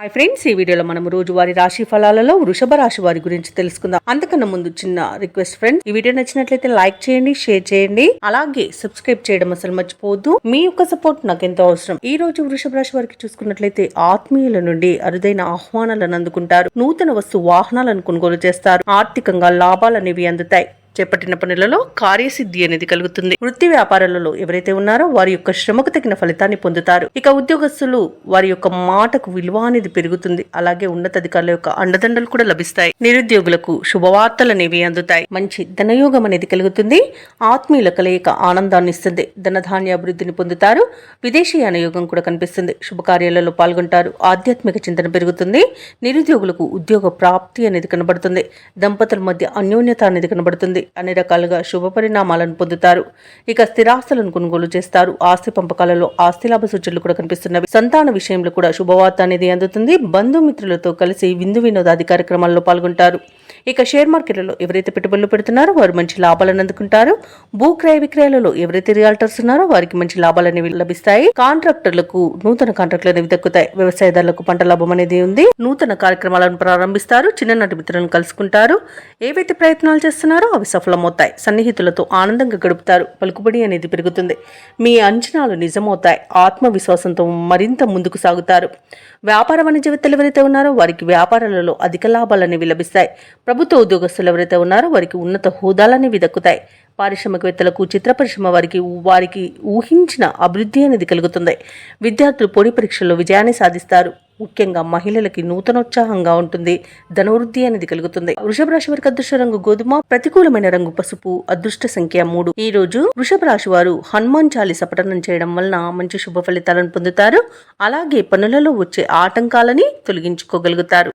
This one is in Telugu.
హాయ్ ఫ్రెండ్స్, ఈ వీడియోలో మనం రోజువారీ రాశి ఫలాలలో వృషభ రాశి వారి గురించి తెలుసుకుందాం. అంతకన్నా ముందు చిన్న రిక్వెస్ట్ ఫ్రెండ్స్, ఈ వీడియో నచ్చినట్లయితే లైక్ చేయండి, షేర్ చేయండి, అలాగే సబ్స్క్రైబ్ చేయడం అసలు మర్చిపోవద్దు. మీ యొక్క సపోర్ట్ నాకు ఎంతో అవసరం. ఈ రోజు వృషభ రాశి వారికి చూసుకున్నట్లయితే ఆత్మీయుల నుండి అరుదైన ఆహ్వానాలను అందుకుంటారు. నూతన వస్తు వాహనాలను కొనుగోలు చేస్తారు. ఆర్థికంగా లాభాలు అనేవి అందుతాయి. చేపట్టిన పనులలో కార్యసిద్ధి అనేది కలుగుతుంది. వృత్తి వ్యాపారాలలో ఎవరైతే ఉన్నారో వారి యొక్క శ్రమకు తగిన ఫలితాన్ని పొందుతారు. ఇక ఉద్యోగస్తులు వారి యొక్క మాటకు విలువ అనేది పెరుగుతుంది. అలాగే ఉన్నతాధికారుల యొక్క అండదండలు కూడా లభిస్తాయి. నిరుద్యోగులకు శుభవార్తలు అనేవి అందుతాయి. మంచి ధనయోగం అనేది కలుగుతుంది. ఆత్మీయుల కలయిక ఆనందాన్ని ఇస్తుంది. ధనధాన్య అభివృద్ధిని పొందుతారు. విదేశీయాన యోగం కూడా కనిపిస్తుంది. శుభకార్యాలలో పాల్గొంటారు. ఆధ్యాత్మిక చింతన పెరుగుతుంది. నిరుద్యోగులకు ఉద్యోగ ప్రాప్తి అనేది కనబడుతుంది. దంపతుల మధ్య అన్యోన్యత అనేది కనబడుతుంది. అన్ని రకాలుగా శుభ పరిణామాలను పొందుతారు. ఇక స్థిరాస్తులను కొనుగోలు చేస్తారు. ఆస్తి పంపకాలలో ఆస్తి లాభ సూచనలు కూడా కనిపిస్తున్నవి. సంతాన విషయంలో కూడా శుభవార్త అనేది అందుతుంది. బంధుమిత్రులతో కలిసి విందు వినోదాది కార్యక్రమాల్లో పాల్గొంటారు. ఇక షేర్ మార్కెట్లలో ఎవరైతే పెట్టుబడులు పెడుతున్నారో వారు మంచి లాభాలను అందుకుంటారు. భూ క్రయ విక్రయాలలో ఎవరైతే రియాల్టర్స్ ఉన్నారో వారికి మంచి లాభాలు అనేవి లభిస్తాయి. కాంట్రాక్టర్లకు నూతన కాంట్రాక్టులు అనేవి దక్కుతాయి. వ్యవసాయదారులకు పంట లాభం అనేది ఉంది. నూతన కార్యక్రమాలను ప్రారంభిస్తారు. చిన్ననాటి మిత్రులను కలుసుకుంటారు. ఏవైతే ప్రయత్నాలు చేస్తున్నారో అవి సఫలమవుతాయి. సన్నిహితులతో ఆనందంగా గడుపుతారు. పలుకుబడి అనేది పెరుగుతుంది. మీ అంచనాలు నిజమవుతాయి. ఆత్మవిశ్వాసంతో మరింత ముందుకు సాగుతారు. వ్యాపార వాణిజ్యవేత్తలు ఎవరైతే ఉన్నారో వారికి వ్యాపారాలలో అధిక లాభాలు అనేవి లభిస్తాయి. ప్రభుత్వ ఉద్యోగస్తులు ఎవరైతే ఉన్నారో వారికి ఉన్నత హోదాలనేవి దక్కుతాయి. పారిశ్రామికవేత్తలకు చిత్ర పరిశ్రమ వారికి ఊహించిన అభివృద్ధి అనేది కలుగుతుంది. విద్యార్థులు పోటీ పరీక్షల్లో విజయాన్ని సాధిస్తారు. ముఖ్యంగా మహిళలకి నూతనోత్సాహంగా ఉంటుంది. ధనవృద్ధి అనేది కలుగుతుంది. వృషభ రాశి వారికి అదృష్ట రంగు గోధుమ, ప్రతికూలమైన రంగు పసుపు, అదృష్ట సంఖ్య 3. ఈ రోజు వృషభ రాశి వారు హనుమాన్ చాలీస పఠనం చేయడం వలన మంచి శుభ ఫలితాలను పొందుతారు. అలాగే పనులలో వచ్చే ఆటంకాలని తొలగించుకోగలుగుతారు.